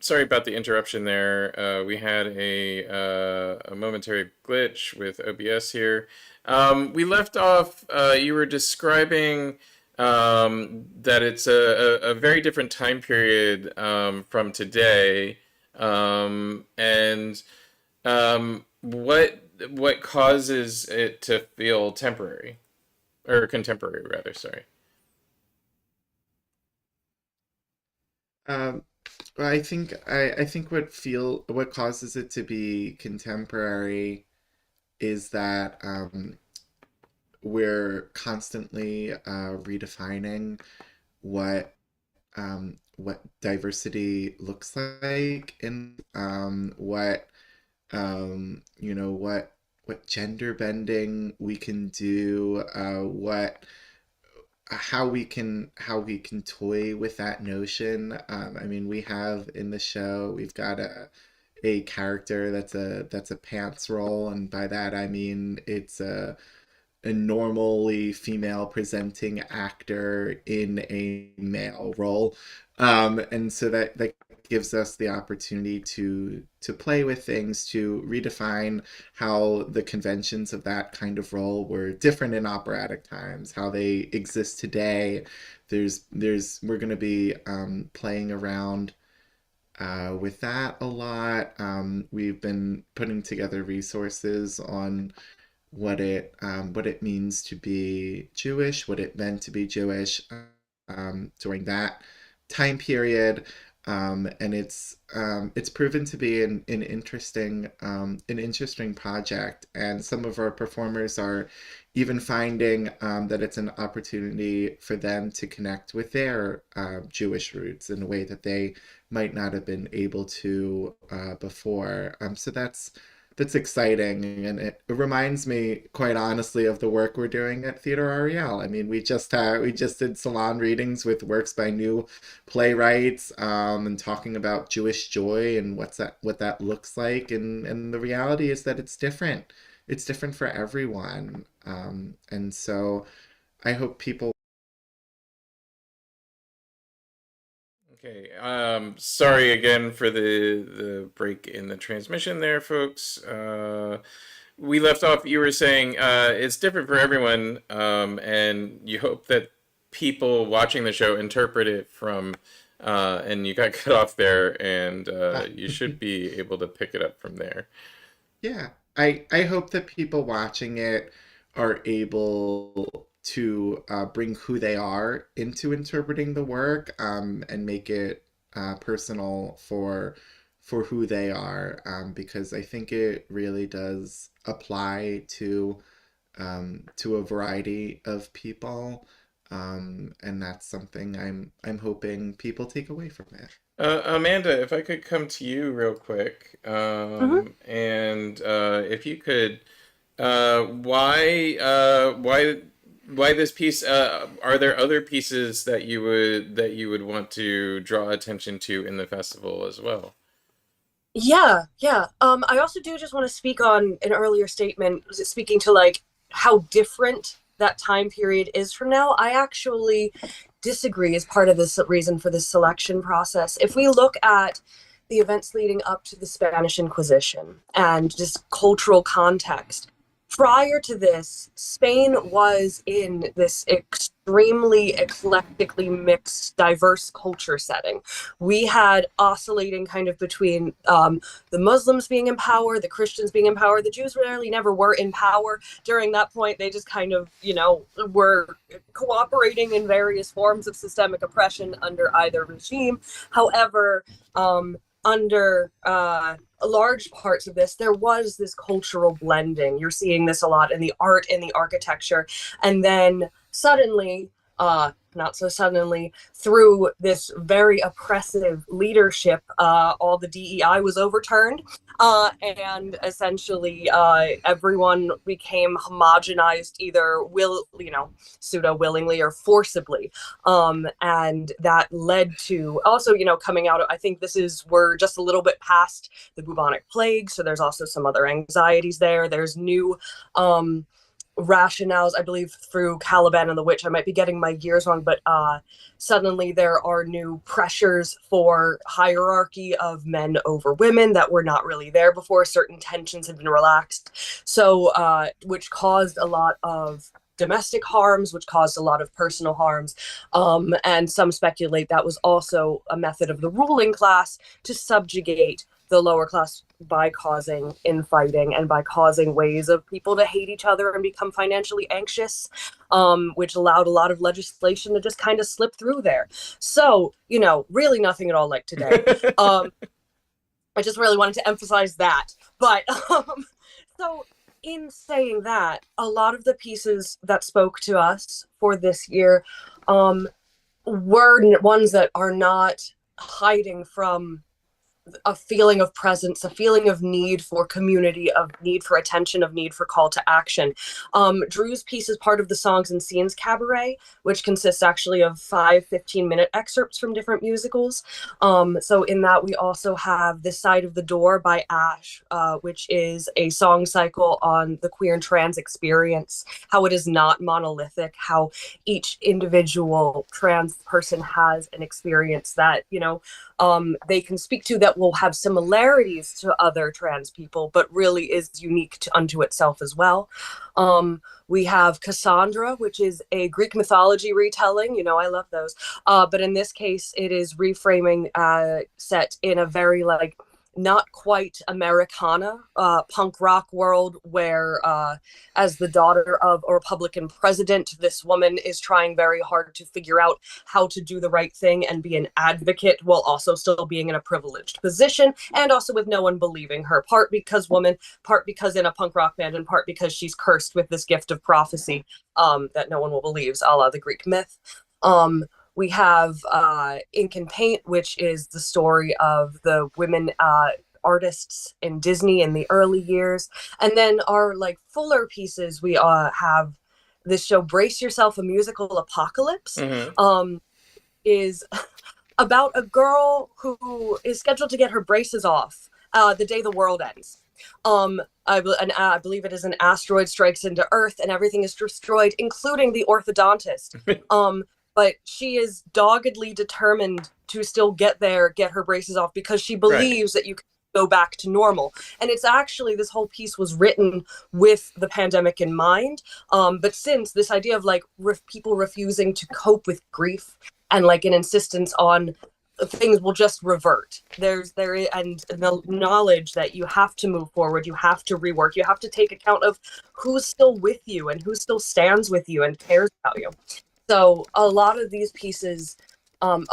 Sorry about the interruption there. We had a momentary glitch with OBS here. We left off, you were describing that it's a very different time period from today. And what causes it to feel temporary or contemporary rather, sorry. Um, I think what causes it to be contemporary is that we're constantly redefining what diversity looks like and what gender bending we can do, what how we can toy with that notion. I mean, we have in the show we've got a character that's a pants role, and by that I mean it's a normally female presenting actor in a male role. And so that gives us the opportunity to play with things, to redefine how the conventions of that kind of role were different in operatic times, how they exist today. There's we're going to be playing around with that a lot. We've been putting together resources on what it means to be Jewish, what it meant to be Jewish during that time period, and it's proven to be an interesting project. And some of our performers are even finding that it's an opportunity for them to connect with their Jewish roots in a way that they might not have been able to before. So that's exciting, and it reminds me, quite honestly, of the work we're doing at Theater Ariel. I mean, we just did salon readings with works by new playwrights, and talking about Jewish joy and what that looks like, and the reality is that it's different. It's different for everyone, and so I hope people. Okay, sorry again for the break in the transmission there, folks. We left off, you were saying it's different for everyone, and you hope that people watching the show interpret it from, and you got cut off there, and you should be able to pick it up from there. Yeah, I hope that people watching it are able to bring who they are into interpreting the work, and make it personal for who they are, because I think it really does apply to a variety of people, and that's something I'm hoping people take away from it. Amanda, if I could come to you real quick, Mhm. and if you could, why this piece? Are there other pieces that you would want to draw attention to in the festival as well? Yeah, yeah. I also do just want to speak on an earlier statement, speaking to like how different that time period is from now. I actually disagree as part of this reason for this selection process. If we look at the events leading up to the Spanish Inquisition and just cultural context, prior to this, Spain was in this extremely eclectically mixed, diverse culture setting. We had oscillating kind of between the Muslims being in power, the Christians being in power. The Jews rarely never were in power during that point. They just kind of, were cooperating in various forms of systemic oppression under either regime. However, under large parts of this, there was this cultural blending. You're seeing this a lot in the art, in the architecture, and then suddenly, not so suddenly, through this very oppressive leadership, all the DEI was overturned, and essentially everyone became homogenized, either pseudo willingly or forcibly, and that led to also, coming out. I think we're just a little bit past the bubonic plague, so there's also some other anxieties there. There's new rationales, I believe through Caliban and the Witch. I might be getting my years wrong, but suddenly there are new pressures for hierarchy of men over women that were not really there before. Certain tensions have been relaxed. So, which caused a lot of domestic harms, which caused a lot of personal harms. And some speculate that was also a method of the ruling class to subjugate the lower class by causing infighting and by causing ways of people to hate each other and become financially anxious, which allowed a lot of legislation to just kind of slip through there. So, really nothing at all like today. I just really wanted to emphasize that. But so in saying that, a lot of the pieces that spoke to us for this year were ones that are not hiding from a feeling of presence, a feeling of need for community, of need for attention, of need for call to action. Drew's piece is part of the Songs and Scenes Cabaret, which consists actually of 5 15-minute excerpts from different musicals. So in that, we also have This Side of the Door by Ash, which is a song cycle on the queer and trans experience, how it is not monolithic, how each individual trans person has an experience that, they can speak to that will have similarities to other trans people, but really is unique unto itself as well. We have Cassandra, which is a Greek mythology retelling. I love those. But in this case, it is reframing set in a very not quite Americana punk rock world where as the daughter of a Republican president, this woman is trying very hard to figure out how to do the right thing and be an advocate while also still being in a privileged position, and also with no one believing her, part because woman, part because in a punk rock band, and part because she's cursed with this gift of prophecy that no one will believe, a la the Greek myth. We have Ink and Paint, which is the story of the women artists in Disney in the early years. And then our fuller pieces, we have this show, Brace Yourself, a Musical Apocalypse, is about a girl who is scheduled to get her braces off the day the world ends. I believe it is an asteroid strikes into Earth and everything is destroyed, including the orthodontist. But she is doggedly determined to still get her braces off because she believes that you can go back to normal. And it's actually, this whole piece was written with the pandemic in mind. But since this idea of people refusing to cope with grief and an insistence on things will just revert. And the knowledge that you have to move forward, you have to rework, you have to take account of who's still with you and who still stands with you and cares about you. So a lot of these pieces, and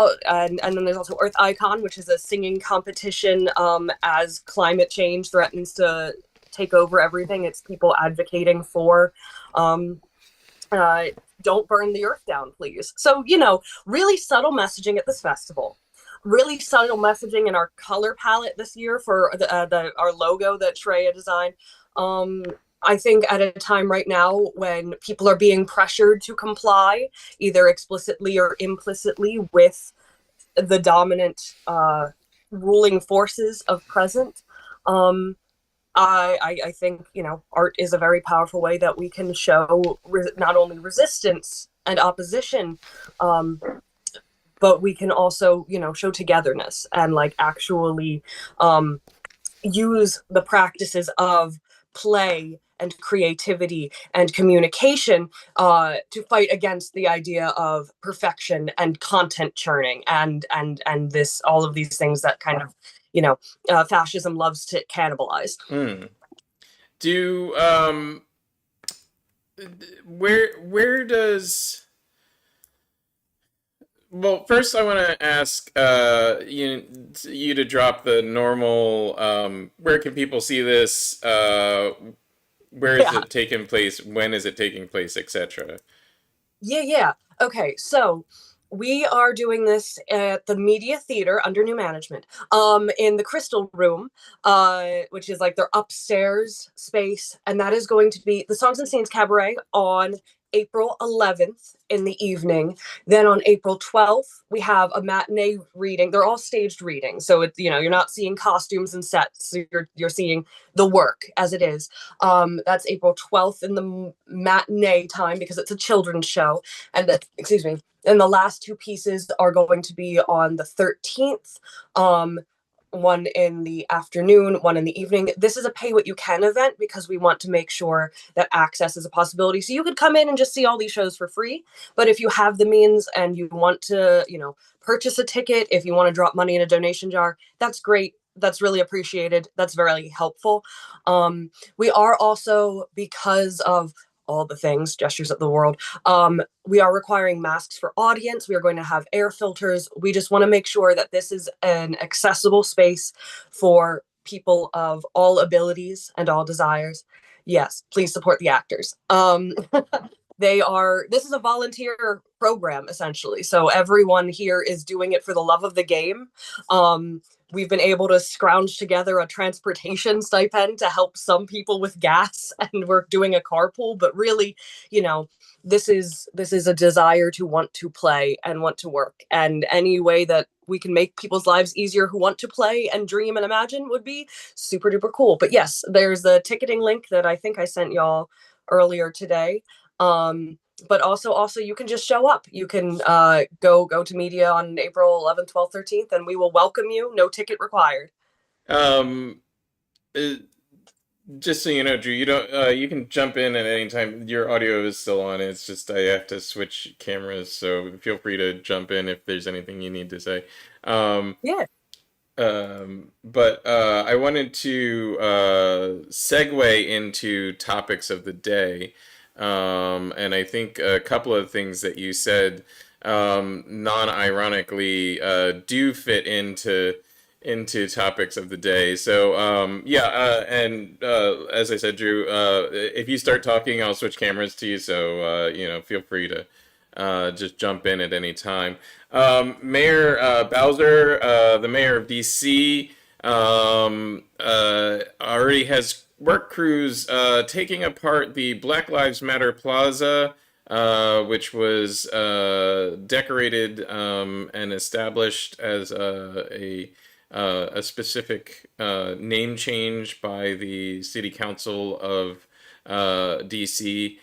then there's also Earth Icon, which is a singing competition as climate change threatens to take over everything. It's people advocating for don't burn the earth down, please. So, really subtle messaging at this festival. Really subtle messaging in our color palette this year for our logo that Shreya designed. I think at a time right now when people are being pressured to comply, either explicitly or implicitly, with the dominant ruling forces of present, I think, art is a very powerful way that we can show not only resistance and opposition, but we can also, show togetherness and actually use the practices of play and creativity and communication to fight against the idea of perfection and content churning and this, all of these things that kind of fascism loves to cannibalize. Do where does, well, first I want to ask you to drop the normal where can people see this, where is it taking place, when is it taking place, etc. Okay, so we are doing this at the Media Theater under new management, in the Crystal Room, which is their upstairs space, and that is going to be the Songs and Scenes Cabaret on April 11th in the evening. Then on April 12th, we have a matinee reading. They're all staged readings, so it's, you know, you're not seeing costumes and sets. You're seeing the work as it is. That's April 12th in the matinee time because it's a children's show. And that, excuse me. And the last two pieces are going to be on the 13th. One in the afternoon, one in the evening. This is a pay what you can event because we want to make sure that access is a possibility. So you could come in and just see all these shows for free. But if you have the means and you want to, you know, purchase a ticket, if you want to drop money in a donation jar, that's great. That's really appreciated. That's very helpful. We are also, because of all the things, gestures of the world, we are requiring masks for audience. We are going to have air filters. We just want to make sure that this is an accessible space for people of all abilities and all desires. Yes, please support the actors. This is a volunteer program essentially. So everyone here is doing it for the love of the game. We've been able to scrounge together a transportation stipend to help some people with gas, and we're doing a carpool, but really, you know, this is a desire to want to play and want to work, and any way that we can make people's lives easier who want to play and dream and imagine would be super duper cool. But yes, there's the ticketing link that I think I sent y'all earlier today. But also you can just show up. You can go to media on April 11th, 12th, 13th, and we will welcome you. No ticket required. Um, uh, just so you know, Drew, you don't you can jump in at any time. Your audio is still on. It's just I have to switch cameras, so feel free to jump in if there's anything you need to say. Um, Yeah. but I wanted to segue into topics of the day. And I think a couple of things that you said, non-ironically, do fit into topics of the day. So yeah, and as I said, Drew, if you start talking, I'll switch cameras to you. So you know, feel free to just jump in at any time. Mayor Bowser, the mayor of DC, already has work crews taking apart the Black Lives Matter Plaza, which was decorated and established as a specific name change by the City Council of DC.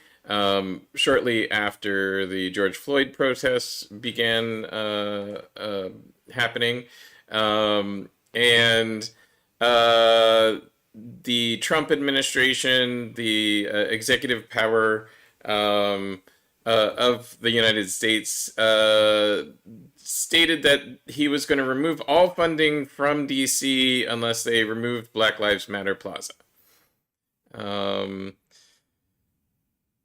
Shortly after the George Floyd protests began happening. And the Trump administration, the executive power of the United States, stated that he was going to remove all funding from DC unless they removed Black Lives Matter Plaza.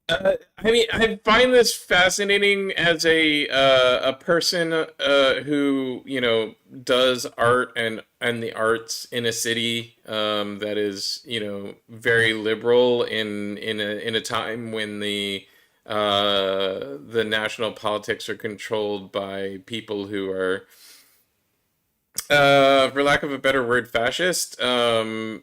I mean, I find this fascinating as a person who, you know, does art and the arts in a city that is, you know, very liberal in a time when the national politics are controlled by people who are, for lack of a better word, fascist. You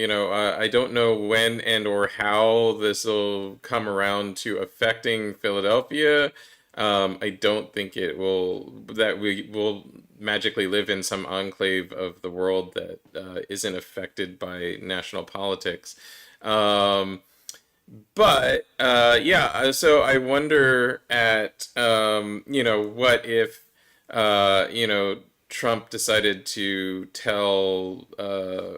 know, I don't know when and or how this will come around to affecting Philadelphia. I don't think it will, that we will magically live in some enclave of the world that isn't affected by national politics. But yeah, so I wonder at, you know, what if, you know, Trump decided to tell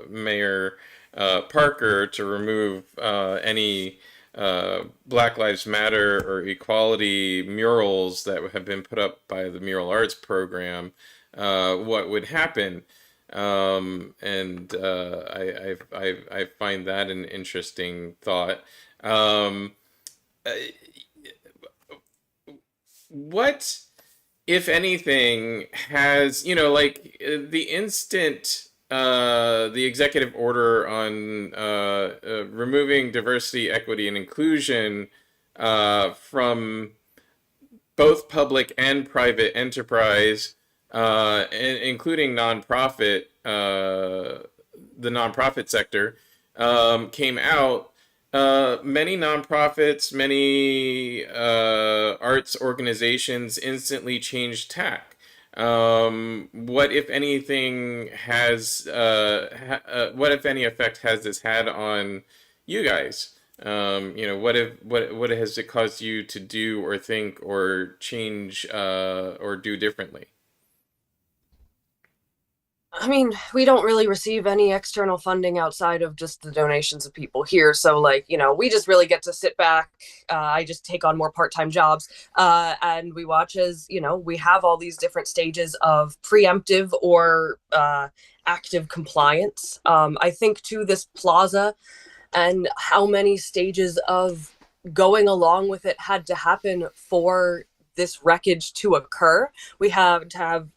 Mayor Parker to remove any Black Lives Matter or equality murals that have been put up by the Mural Arts Program, what would happen? And I find that an interesting thought. Uh, what, if anything, has, you know, like the instant the executive order on removing diversity, equity, and inclusion from both public and private enterprise, including nonprofit, the nonprofit sector, came out. Many nonprofits, many arts organizations instantly change tack. What, if anything, what if any effect has this had on you guys? What has it caused you to do or think or change or do differently? I mean, we don't really receive any external funding outside of just the donations of people here. So, like, we just really get to sit back. I just take on more part time jobs. And we watch as, we have all these different stages of preemptive or active compliance. I think, too, this Plaza and how many stages of going along with it had to happen for this wreckage to occur. We have to have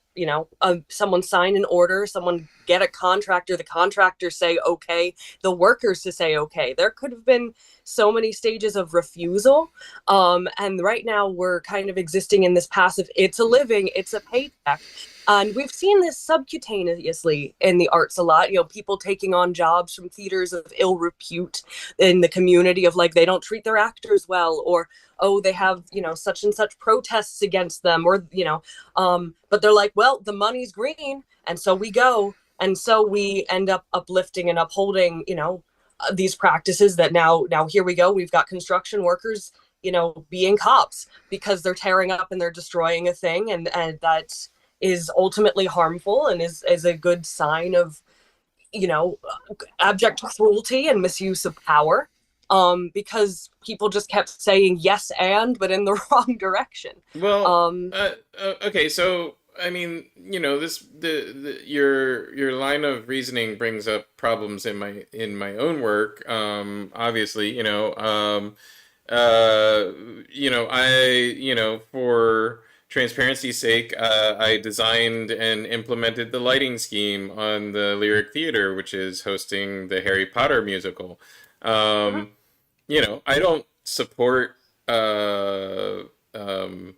someone sign an order, someone get a contractor, the contractor say okay, the workers to say okay. There could have been so many stages of refusal, and right now we're kind of existing in this passive, it's a living, it's a paycheck. And we've seen this subcutaneously in the arts a lot, people taking on jobs from theaters of ill repute in the community, of like, they don't treat their actors well, or oh, they have such and such protests against them, or but they're like, well, the money's green, and so we go, and so we end up uplifting and upholding these practices that now here we go, we've got construction workers being cops because they're tearing up and they're destroying a thing, and that is ultimately harmful and is a good sign of abject cruelty and misuse of power, because people just kept saying yes but in the wrong direction. Well, um okay, so I mean, your line of reasoning brings up problems in my own work. Obviously, for transparency's sake, I designed and implemented the lighting scheme on the Lyric Theater, which is hosting the Harry Potter musical. mhm. Um, I don't support um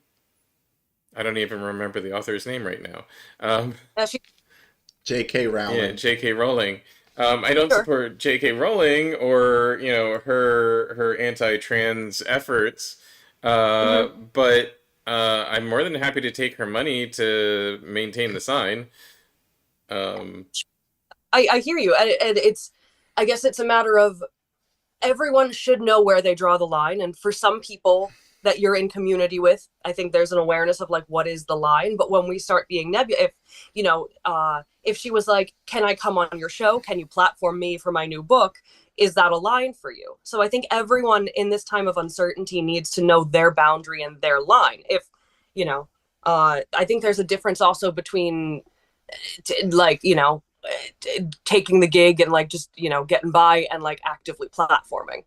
I don't even remember the author's name right now. She, J.K. Yeah, Rowling. J.K. Rowling. I don't sure. support J.K. Rowling or her anti-trans efforts, Mhm. but I'm more than happy to take her money to maintain the sign. Um, I hear you, and it's, I guess it's a matter of, everyone should know where they draw the line. And for some people that you're in community with, I think there's an awareness of like, what is the line? But when we start being nebulous, if she was like, can I come on your show, can you platform me for my new book, is that a line for you? So I think everyone in this time of uncertainty needs to know their boundary and their line. If you know I think there's a difference also between like taking the gig and like just getting by, and like actively platforming. I mean,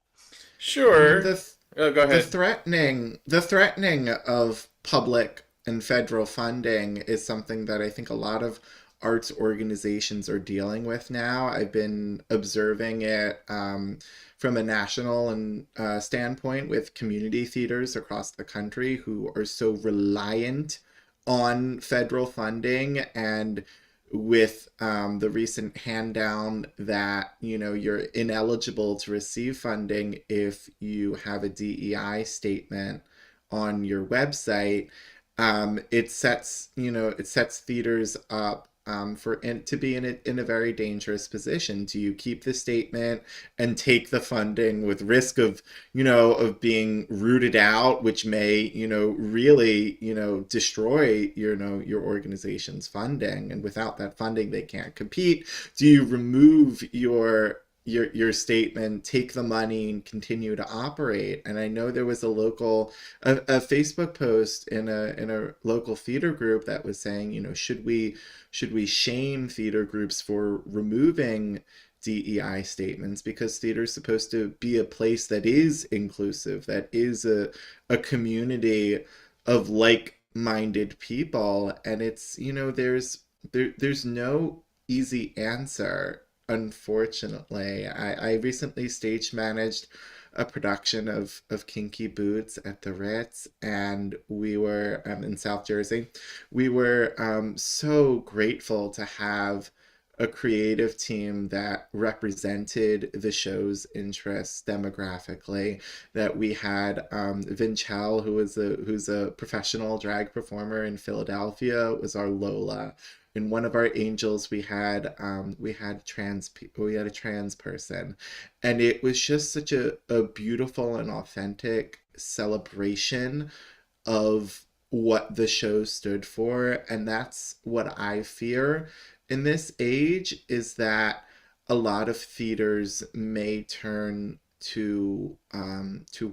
sure. Oh, go ahead. the threatening of public and federal funding is something that I think a lot of arts organizations are dealing with now. I've been observing it from a national and standpoint with community theaters across the country who are so reliant on federal funding, and with the recent hand down that you're ineligible to receive funding if you have a DEI statement on your website. It sets theaters up to be in a very dangerous position. Do you keep the statement and take the funding with risk of of being rooted out, which may really destroy your organization's funding, and without that funding they can't compete? Do you remove your statement, take the money, and continue to operate? And I know there was a Facebook post in a local theater group that was saying, should we shame theater groups for removing DEI statements, because theater is supposed to be a place that is inclusive, that is a community of like-minded people. And it's there's no easy answer, unfortunately. I recently stage managed a production of Kinky Boots at the Ritz, and we were in South Jersey. We were so grateful to have a creative team that represented the show's interests demographically. That we had Vinchell, who's a professional drag performer in Philadelphia, was our Lola. In one of our angels, we had we had a trans person, and it was just such a beautiful and authentic celebration of what the show stood for. And that's what I fear in this age, is that a lot of theaters may turn to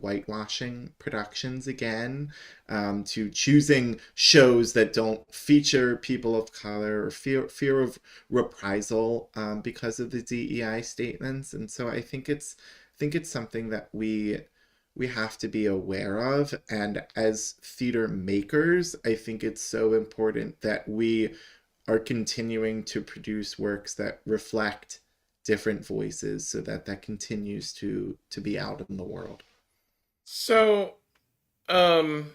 whitewashing productions again, to choosing shows that don't feature people of color, or fear of reprisal because of the DEI statements. And so I think it's something that we have to be aware of. And as theater makers, I think it's so important that we are continuing to produce works that reflect different voices, so that that continues to be out in the world. So, um,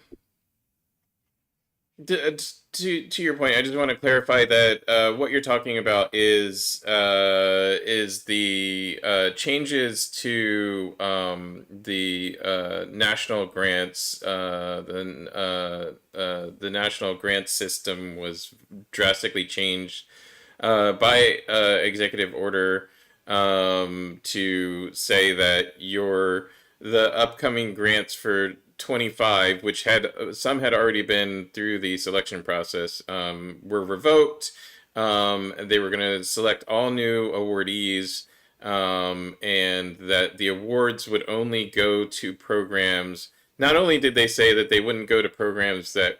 to your point, I just want to clarify that what you're talking about is the changes to the national grants. The national grant system was drastically changed by executive order, to say that the upcoming grants for 25, which had some had already been through the selection process, were revoked. They were going to select all new awardees, and that the awards would only go to programs. Not only did they say that they wouldn't go to programs that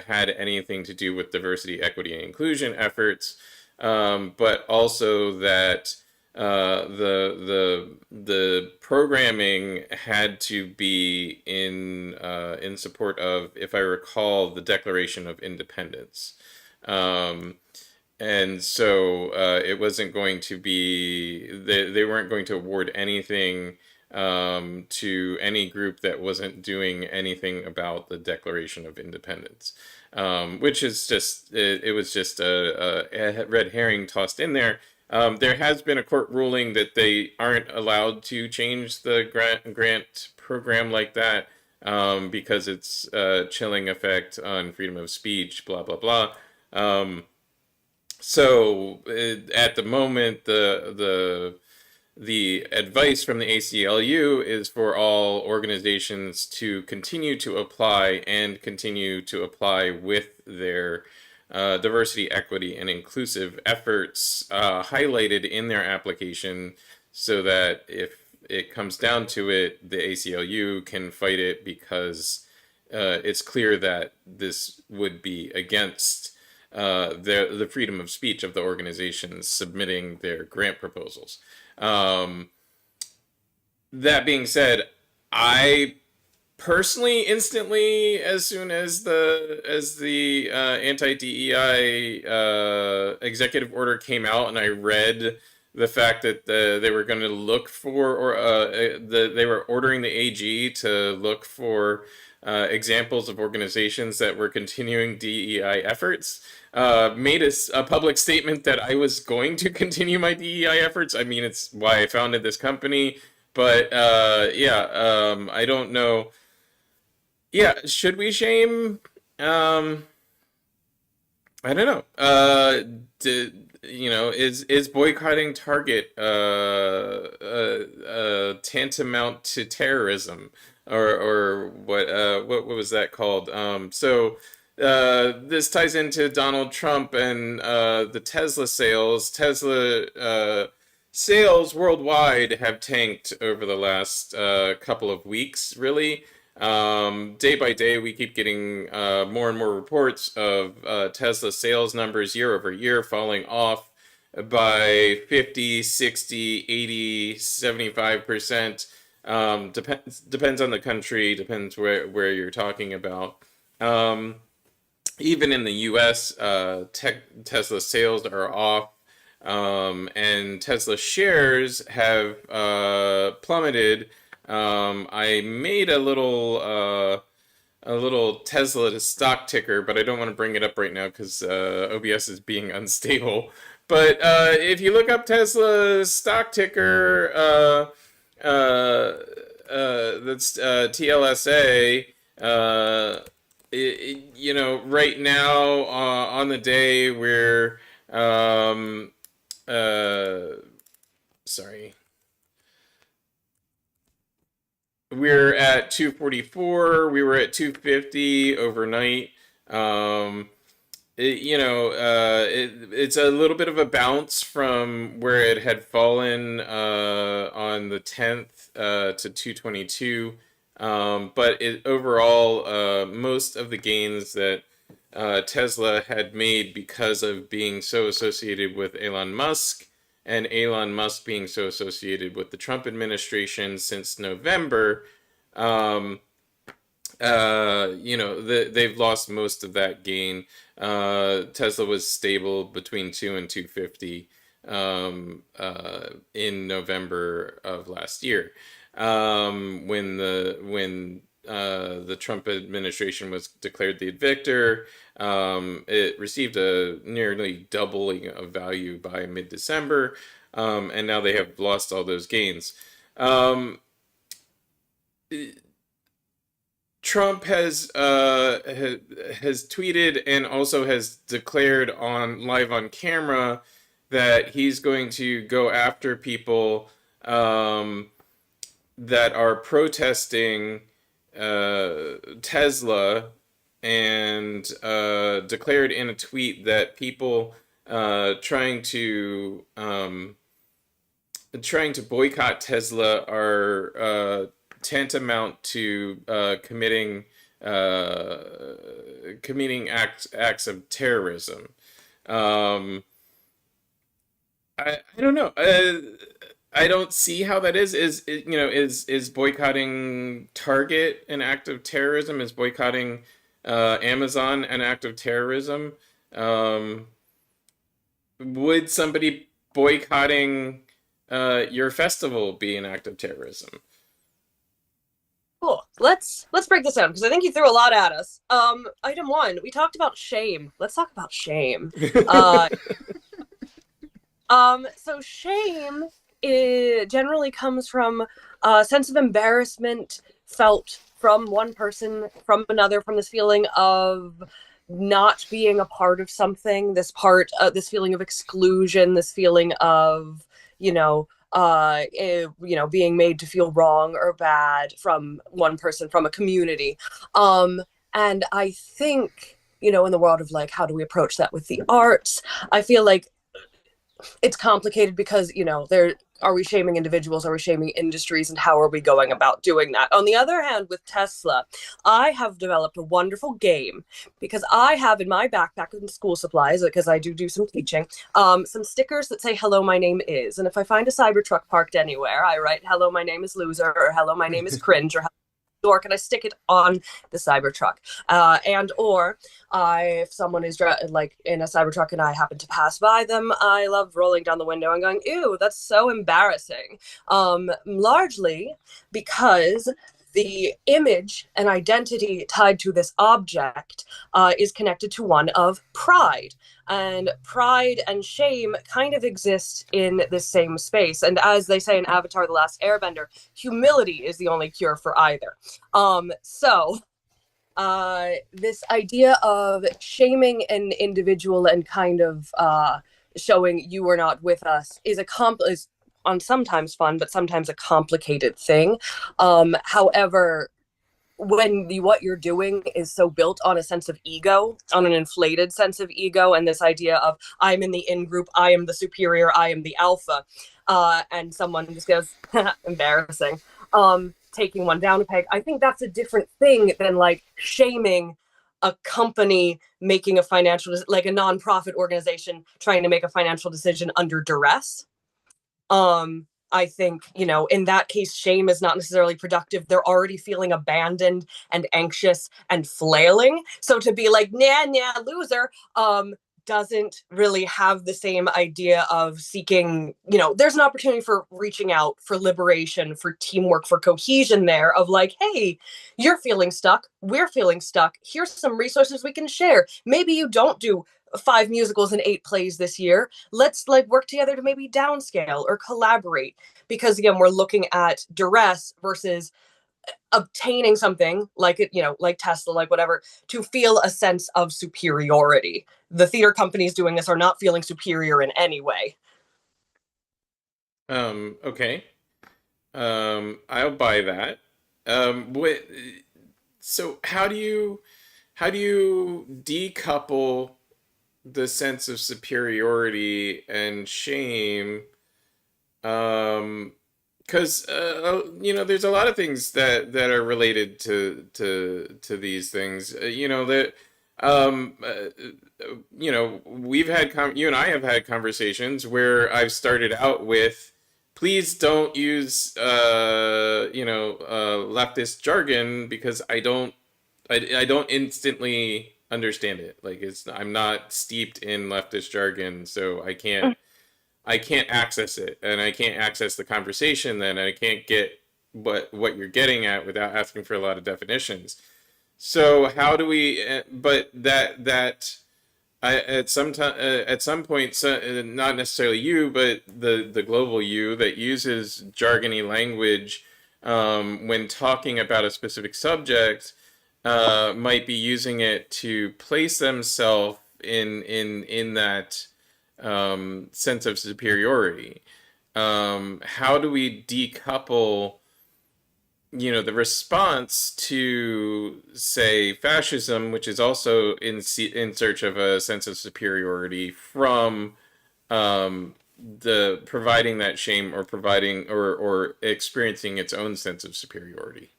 had anything to do with diversity, equity, and inclusion efforts, but also that the programming had to be in support of, if I recall, the Declaration of Independence. And so it wasn't going to be, they weren't going to award anything to any group that wasn't doing anything about the Declaration of Independence, which is just, it was just a red herring tossed in there. There has been a court ruling that they aren't allowed to change the grant program like that, because it's a chilling effect on freedom of speech, blah, blah, blah. So at the moment, the advice from the ACLU is for all organizations to continue to apply with their diversity, equity, and inclusive efforts highlighted in their application, so that if it comes down to it, the ACLU can fight it, because it's clear that this would be against the freedom of speech of the organizations submitting their grant proposals. That being said, I personally, instantly, as soon as the anti-DEI executive order came out, and I read the fact that they were going to look for, or they were ordering the AG to look for examples of organizations that were continuing DEI efforts, made a public statement that I was going to continue my DEI efforts. I mean, it's why I founded this company. But I don't know. Yeah, should we shame? I don't know. Is boycotting Target tantamount to terrorism, or what was that called? This ties into Donald Trump and the Tesla sales. Tesla sales worldwide have tanked over the last couple of weeks, really. Day by day, we keep getting more and more reports of Tesla sales numbers year over year falling off by 50, 60, 80, 75%. Depends on the country, depends where you're talking about. Even in the US, Tesla sales are off. And Tesla shares have plummeted. I made a little Tesla stock ticker, but I don't want to bring it up right now because OBS is being unstable. But if you look up Tesla's stock ticker, that's TLSA. Right now on the day we're sorry, we're at 244. We were at 250 overnight. It's a little bit of a bounce from where it had fallen on the 10th to 222. But overall, most of the gains that Tesla had made because of being so associated with Elon Musk, and Elon Musk being so associated with the Trump administration since November, they've lost most of that gain. Tesla was stable between 2 and 250 in November of last year, when the Trump administration was declared the victor. It received a nearly doubling of value by mid-December, and now they have lost all those gains. Trump has tweeted and also has declared on live on camera that he's going to go after people that are protesting Tesla, and declared in a tweet that people trying to boycott Tesla are tantamount to committing acts of terrorism. I don't know. I don't see how that is. Is boycotting Target an act of terrorism? Is boycotting Amazon an act of terrorism? Would somebody boycotting your festival be an act of terrorism? Cool. Let's break this down, because I think you threw a lot at us. Item one, we talked about shame. Let's talk about shame. So shame generally comes from a sense of embarrassment felt from one person, from another, from this feeling of not being a part of something, this feeling of exclusion, this feeling of, being made to feel wrong or bad from one person, from a community. And I think, in the world of like, how do we approach that with the arts? I feel like it's complicated because, are we shaming individuals? Are we shaming industries? And how are we going about doing that? On the other hand, with Tesla, I have developed a wonderful game, because I have in my backpack in school supplies, because I do some teaching, some stickers that say, "Hello, my name is." And if I find a Cybertruck parked anywhere, I write, "Hello, my name is Loser," or "Hello, my name is Cringe," or dork, and I stick it on the Cybertruck. If someone is like in a Cybertruck and I happen to pass by them, I love rolling down the window and going, "Ew, that's so embarrassing." Largely because the image and identity tied to this object is connected to one of pride. And pride and shame kind of exist in the same space. And as they say in Avatar: The Last Airbender, humility is the only cure for either. This idea of shaming an individual and kind of showing you are not with us is on sometimes fun, but sometimes a complicated thing. However, when what you're doing is so built on a sense of ego, on an inflated sense of ego, and this idea of I'm in the in-group, I am the superior, I am the alpha, and someone just goes, embarrassing, taking one down a peg, I think that's a different thing than like shaming a company making a like a nonprofit organization trying to make a financial decision under duress. I think, in that case, shame is not necessarily productive. They're already feeling abandoned and anxious and flailing. So to be like, nah, loser, doesn't really have the same idea of seeking, there's an opportunity for reaching out, for liberation, for teamwork, for cohesion there, of like, hey, you're feeling stuck, we're feeling stuck, here's some resources we can share. Maybe you don't do 5 musicals and 8 plays this year. Let's like work together to maybe downscale or collaborate, because again, we're looking at duress versus obtaining something like it, like Tesla, like whatever, to feel a sense of superiority. The theater companies doing this are not feeling superior in any way. Okay. I'll buy that. What, so how do you decouple the sense of superiority and shame? Because there's a lot of things that are related to these things. We've had you and I have had conversations where I've started out with, please don't use leftist jargon, because I don't instantly understand it. Like, I'm not steeped in leftist jargon, so I can't access it, and I can't access the conversation. Then I can't get what you're getting at without asking for a lot of definitions. So how do we? But that at some point, so, not necessarily you, but the global you that uses jargony language when talking about a specific subject might be using it to place themselves in that sense of superiority. How do we decouple, the response to, say, fascism, which is also in search of a sense of superiority, from the providing that shame, or providing or experiencing its own sense of superiority?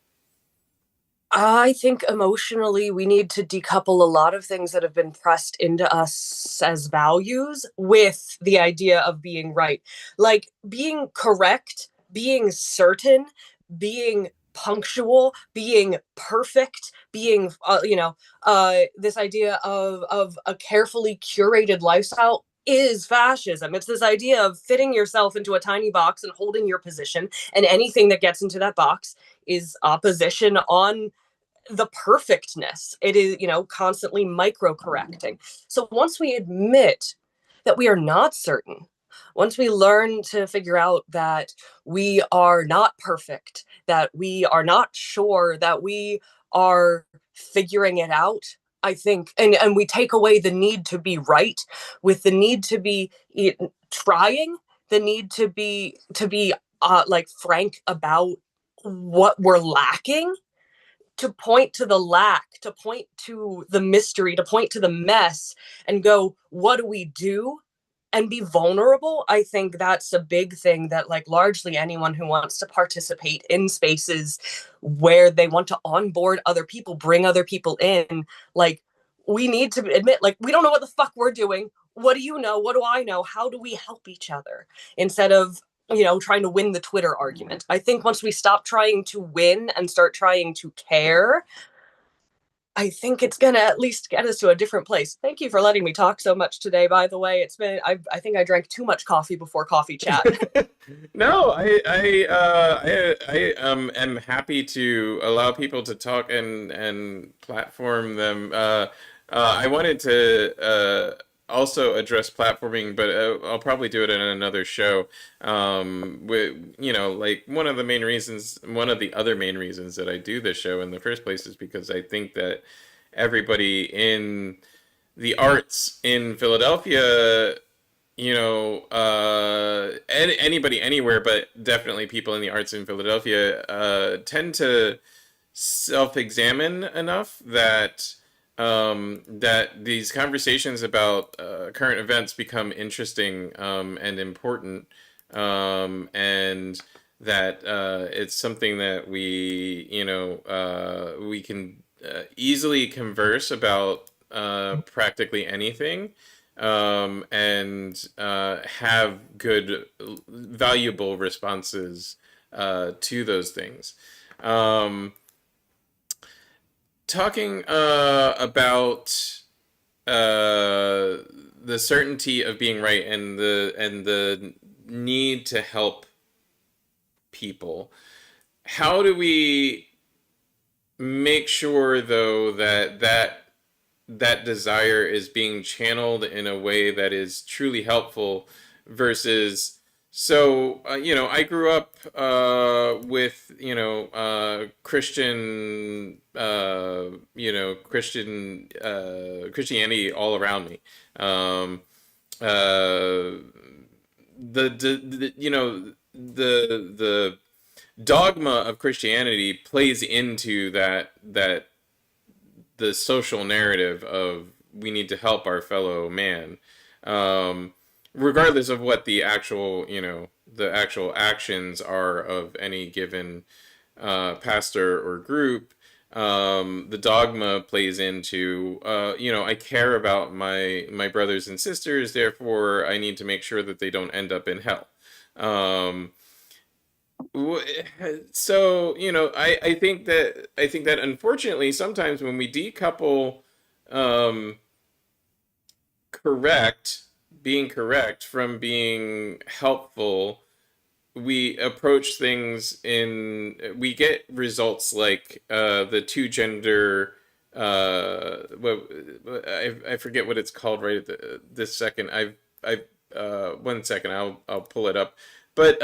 I think emotionally, we need to decouple a lot of things that have been pressed into us as values with the idea of being right. Like being correct, being certain, being punctual, being perfect, being, this idea of a carefully curated lifestyle is fascism. It's this idea of fitting yourself into a tiny box and holding your position, and anything that gets into that box is opposition on the perfectness. It is, constantly micro correcting. So once we admit that we are not certain, once we learn to figure out that we are not perfect, that we are not sure, that we are figuring it out, I think, and we take away the need to be right with the need to be trying, the need to be like frank about what we're lacking, to point to the lack, to point to the mystery, to point to the mess and go, what do we do? And be vulnerable. I think that's a big thing that, like, largely anyone who wants to participate in spaces where they want to onboard other people, bring other people in, like, we need to admit, like, we don't know what the fuck we're doing. What do you know? What do I know? How do we help each other? Instead of, trying to win the Twitter argument. I think once we stop trying to win and start trying to care, I think it's gonna at least get us to a different place. Thank you for letting me talk so much today. By the way, I think I drank too much coffee before coffee chat. No, I am happy to allow people to talk and platform them. I wanted to also address platforming, but I'll probably do it in another show. Like, one of the other main reasons that I do this show in the first place is because I think that everybody in the arts in Philadelphia, anybody anywhere, but definitely people in the arts in Philadelphia, tend to self-examine enough that these conversations about current events become interesting and important, and that it's something that we can easily converse about practically anything, and have good, valuable responses to those things. Talking about the certainty of being right, and the need to help people. How do we make sure, though, that that desire is being channeled in a way that is truly helpful versus so I grew up with Christian Christianity all around me. Uh, the dogma of Christianity plays into that the social narrative of we need to help our fellow man, um, regardless of what the actual actions are of any given pastor or group. The dogma plays into I care about my brothers and sisters, therefore I need to make sure that they don't end up in hell. Um, so I think that unfortunately sometimes when we decouple um, correct being correct from being helpful, we get results like the two gender I forget what it's called right at this second. I 1 second, I'll pull it up, but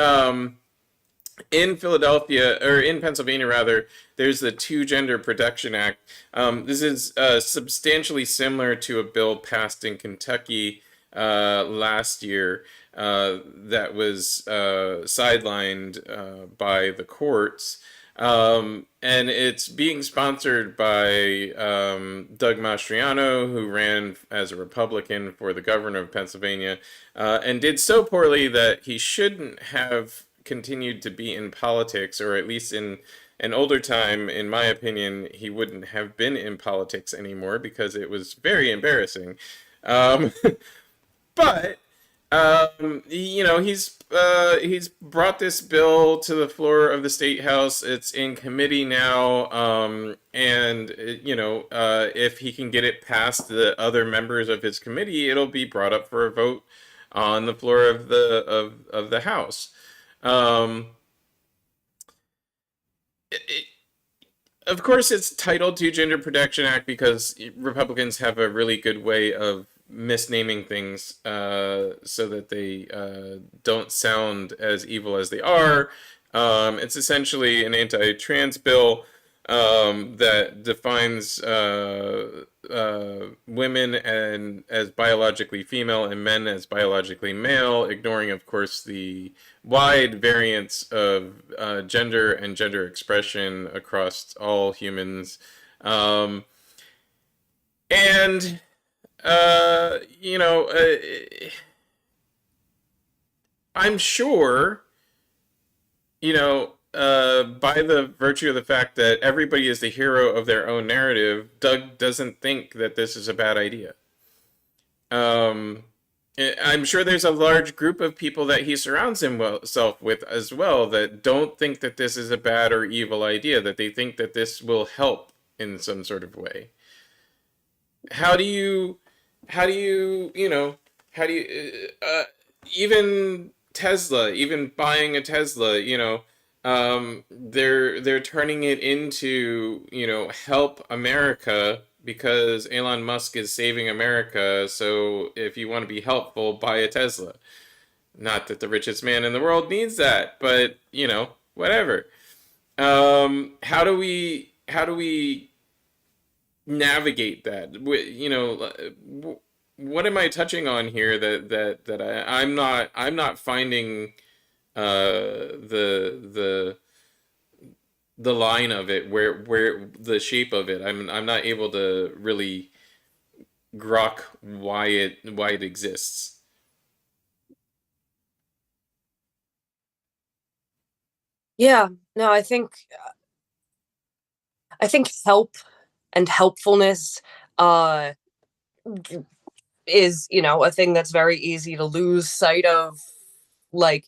in Philadelphia, or in Pennsylvania rather, there's the Two Gender Protection Act. This is substantially similar to a bill passed in Kentucky last year that was sidelined by the courts. And it's being sponsored by Doug Mastriano, who ran as a Republican for the governor of Pennsylvania, and did so poorly that he shouldn't have continued to be in politics, or at least in an older time, in my opinion, he wouldn't have been in politics anymore because it was very embarrassing. Um, but he's brought this bill to the floor of the state house. It's in committee now, and if he can get it past the other members of his committee, it'll be brought up for a vote on the floor of the house. Um, it, of course, it's titled to Gender Protection Act because Republicans have a really good way of misnaming things so that they don't sound as evil as they are. It's essentially an anti-trans bill that defines women and as biologically female and men as biologically male, ignoring, of course, the wide variance of gender and gender expression across all humans. And uh, you know, uh, I'm sure, by the virtue of the fact that everybody is the hero of their own narrative, Doug doesn't think that this is a bad idea. Um, I'm sure there's a large group of people that he surrounds himself with as well that don't think that this is a bad or evil idea, that they think that this will help in some sort of way. How do you, how do you, you know, how do you, even Tesla, even buying a Tesla, they're turning it into, help America because Elon Musk is saving America. So if you want to be helpful, buy a Tesla. Not that the richest man in the world needs that, but whatever. How do we navigate that? What am I touching on here that I'm not finding the the line of it, where the shape of it. I'm not able to really grok why it exists. Yeah, no, I think help and helpfulness uh is, a thing that's very easy to lose sight of, like,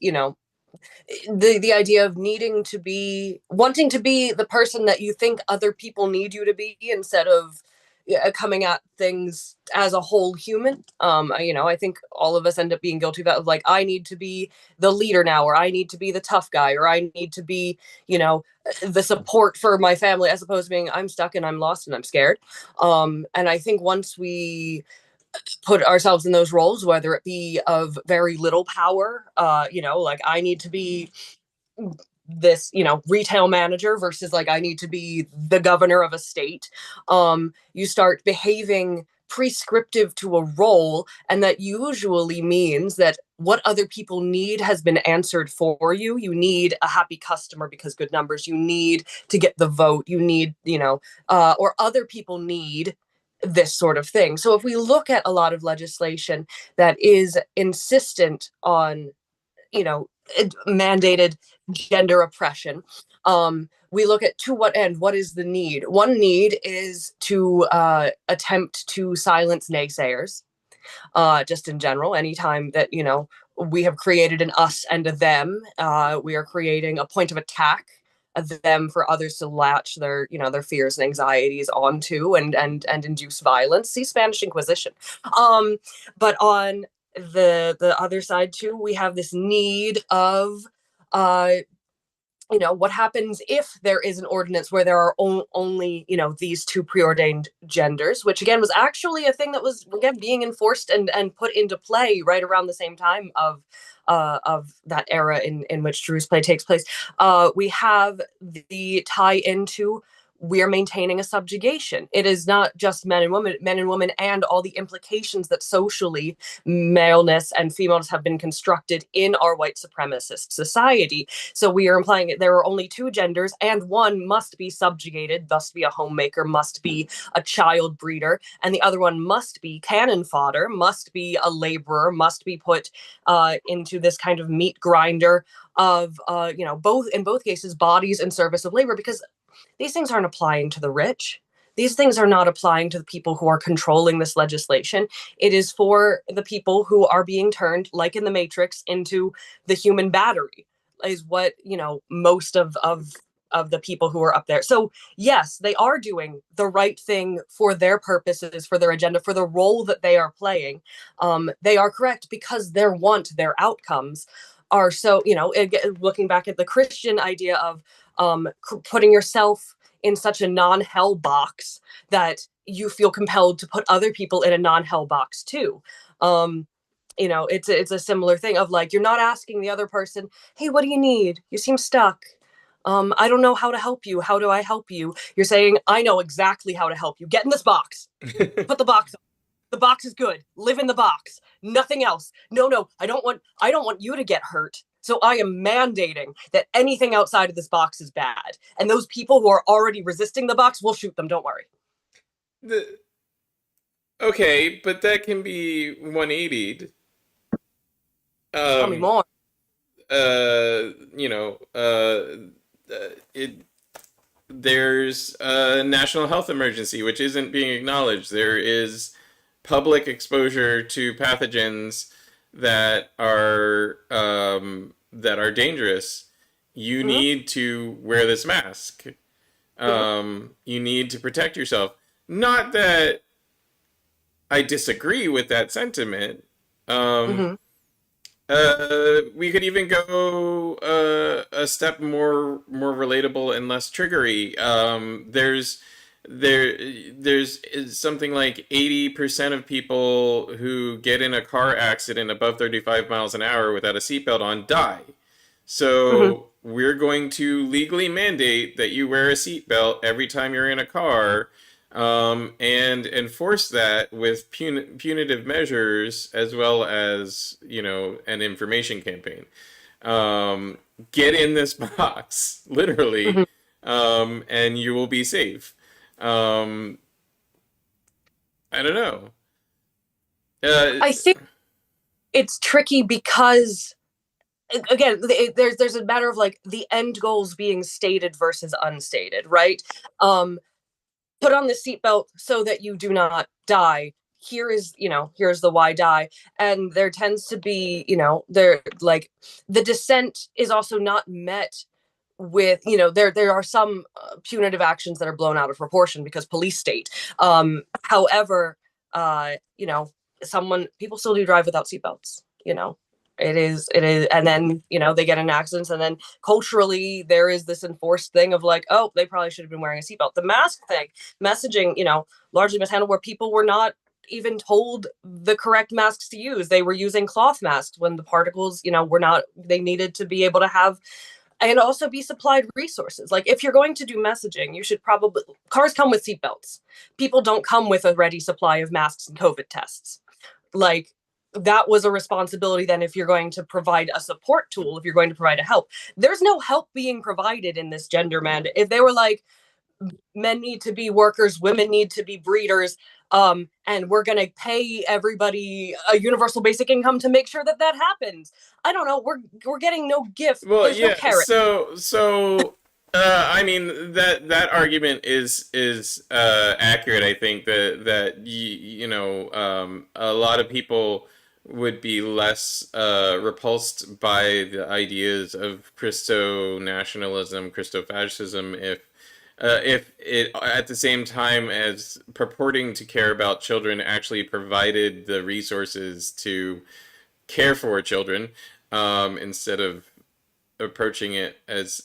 the idea of needing to be wanting to be the person that you think other people need you to be, instead of coming at things as a whole human. I think all of us end up being guilty of that, of like, I need to be the leader now, or I need to be the tough guy, or I need to be, the support for my family, as opposed to being, I'm stuck and I'm lost and I'm scared. And I think once we put ourselves in those roles, whether it be of very little power, like I need to be this, retail manager versus like I need to be the governor of a state, you start behaving prescriptive to a role, and that usually means that what other people need has been answered for you. You need a happy customer because good numbers, you need to get the vote, you need, or other people need this sort of thing. So if we look at a lot of legislation that is insistent on, mandated gender oppression, we look at, to what end, what is the need? One need is to attempt to silence naysayers, just in general. Anytime that, we have created an us and a them, we are creating a point of attack of them for others to latch their fears and anxieties onto, and induce violence. See Spanish Inquisition. But on the other side too, we have this need of, what happens if there is an ordinance where there are only, these two preordained genders, which again was actually a thing that was, again, being enforced and put into play right around the same time of that era in which Drew's play takes place. We have the tie into, we're maintaining a subjugation. It is not just men and women, and all the implications that socially maleness and femaleness have been constructed in our white supremacist society. So we are implying that there are only two genders, and one must be subjugated, thus be a homemaker, must be a child breeder, and the other one must be cannon fodder, must be a laborer, must be put into this kind of meat grinder of, both, in both cases, bodies in service of labor, because these things aren't applying to the rich. These things are not applying to the people who are controlling this legislation. It is for the people who are being turned, like in the Matrix, into the human battery, is what, most of the people who are up there. So yes, they are doing the right thing for their purposes, for their agenda, for the role that they are playing. They are correct because their outcomes are so, looking back at the Christian idea of putting yourself in such a non-hell box that you feel compelled to put other people in a non-hell box too. It's a similar thing of like, you're not asking the other person, hey, what do you need? You seem stuck. I don't know how to help you. How do I help you? You're saying, I know exactly how to help you. Get in this box. Put the box on. The box is good. Live in the box. Nothing else. No, I don't want you to get hurt. So I am mandating that anything outside of this box is bad. And those people who are already resisting the box, we'll shoot them. Don't worry. Okay, but that can be 180'd. Tell me more. There's a national health emergency which isn't being acknowledged. There is public exposure to pathogens that are dangerous. You need to wear this mask. You need to protect yourself. Not that I disagree with that sentiment. We could even go a step more relatable and less triggery. There's something like 80% of people who get in a car accident above 35 miles an hour without a seatbelt on die. So we're going to legally mandate that you wear a seatbelt every time you're in a car, and enforce that with punitive measures, as well as, an information campaign. Get in this box, literally, and you will be safe. I don't know. I think it's tricky because, again, there's a matter of like the end goals being stated versus unstated, right? Put on the seatbelt so that you do not die. Here's the why die. And there tends to be, there, like, the dissent is also not met with, there are some punitive actions that are blown out of proportion because police state. However, people still do drive without seatbelts. It is, and then they get in accidents, and then culturally there is this enforced thing of like, oh, they probably should have been wearing a seatbelt. The mask thing, messaging, largely mishandled, where people were not even told the correct masks to use. They were using cloth masks when the particles, were not. They needed to be able to have and also be supplied resources. Like if you're going to do messaging, you should probably, cars come with seatbelts. People don't come with a ready supply of masks and COVID tests. Like that was a responsibility then if you're going to provide a support tool, if you're going to provide a help. There's no help being provided in this gender mandate. If they were like, men need to be workers, women need to be breeders, and we're going to pay everybody a universal basic income to make sure that that happens. I don't know. We're getting no gift. Well, There's no yeah. carrot. I mean that argument is accurate. I think that a lot of people would be less repulsed by the ideas of Christo nationalism, Christo fascism if it at the same time as purporting to care about children actually provided the resources to care for children, instead of approaching it as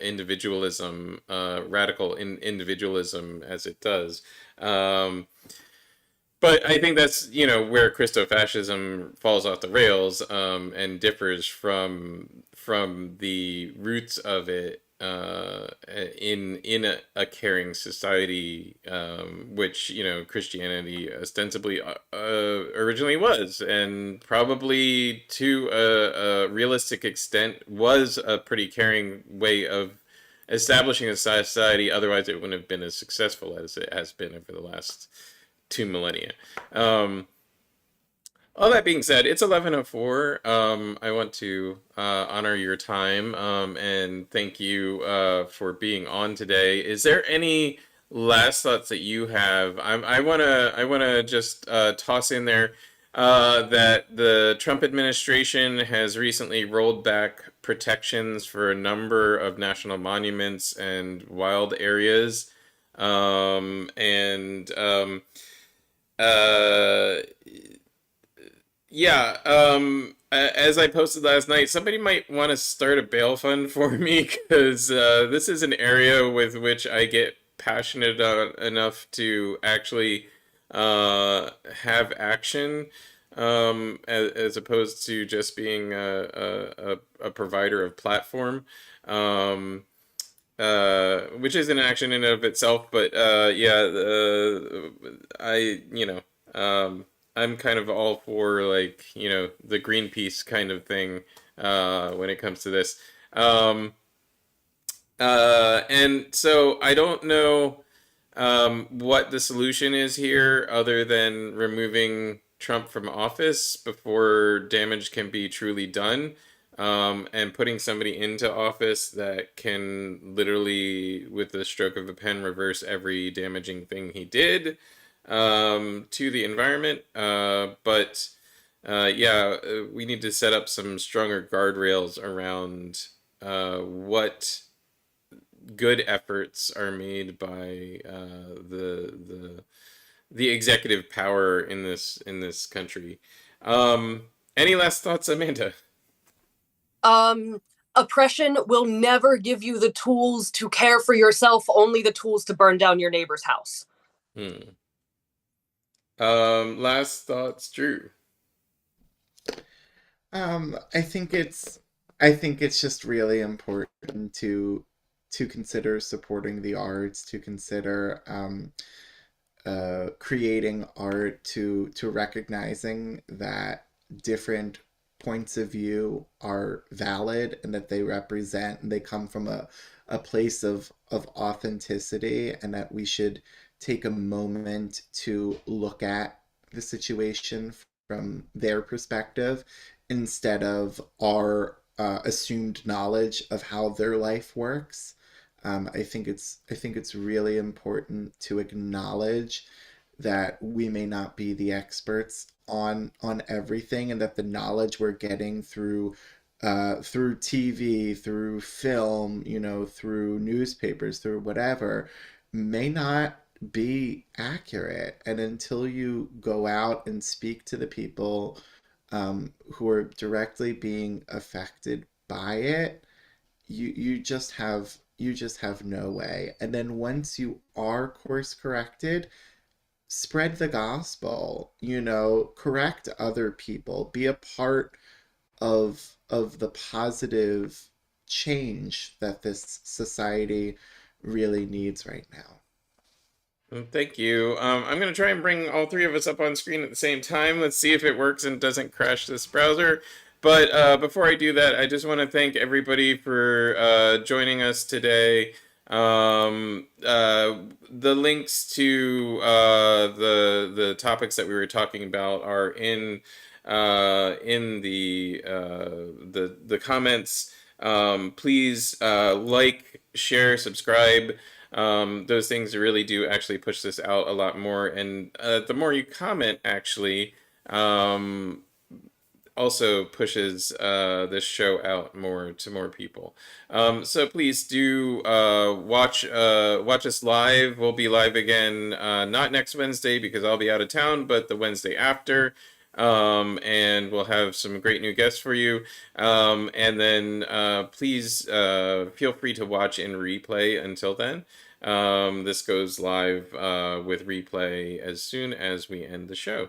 individualism, radical individualism as it does. But I think that's where Christo-fascism falls off the rails, and differs from the roots of it, in a caring society, which Christianity ostensibly originally was, and probably to a realistic extent was a pretty caring way of establishing a society. Otherwise, it wouldn't have been as successful as it has been over the last 2 millennia. All that being said, it's 11:04. I want to honor your time, and thank you for being on today. Is there any last thoughts that you have? I wanna just toss in there that the Trump administration has recently rolled back protections for a number of national monuments and wild areas, and uh, yeah, as I posted last night, somebody might want to start a bail fund for me because this is an area with which I get passionate enough to actually have action, as opposed to just being a provider of platform, which is an action in and of itself. But yeah, I'm kind of all for the Greenpeace kind of thing when it comes to this. And so I don't know what the solution is here other than removing Trump from office before damage can be truly done, and putting somebody into office that can literally, with the stroke of a pen, reverse every damaging thing he did to the environment. But yeah, we need to set up some stronger guardrails around what good efforts are made by the executive power in this country. Any last thoughts, Amanda? Oppression will never give you the tools to care for yourself, only the tools to burn down your neighbor's house. Last thoughts, Drew. I think it's just really important to consider supporting the arts, to consider creating art, to recognizing that different points of view are valid and that they represent and they come from a place of authenticity, and that we should take a moment to look at the situation from their perspective instead of our assumed knowledge of how their life works. I think it's really important to acknowledge that we may not be the experts on everything, and that the knowledge we're getting through through TV, through film, through newspapers, through whatever, may not be accurate. And until you go out and speak to the people who are directly being affected by it, you just have no way. And then once you are course corrected, spread the gospel, correct other people, be a part of the positive change that this society really needs right now. Thank you. I'm going to try and bring all three of us up on screen at the same time. Let's see if it works and doesn't crash this browser. But before I do that, I just want to thank everybody for joining us today. The links to the topics that we were talking about are in the comments. Please like, share, subscribe. Those things really do actually push this out a lot more, and the more you comment, actually, also pushes this show out more to more people. So please do watch us live. We'll be live again, not next Wednesday because I'll be out of town, but the Wednesday after. And we'll have some great new guests for you. And then please feel free to watch in replay until then. This goes live with replay as soon as we end the show.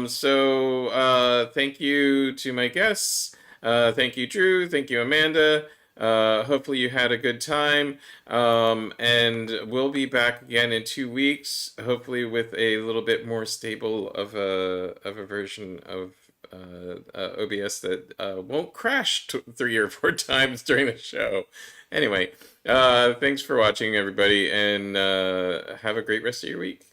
So thank you to my guests. Thank you, Drew. Thank you, Amanda. Hopefully you had a good time. And we'll be back again in 2 weeks, hopefully with a little bit more stable of a version of OBS that won't crash 3 or 4 times during the show. Anyway, thanks for watching, everybody, and have a great rest of your week.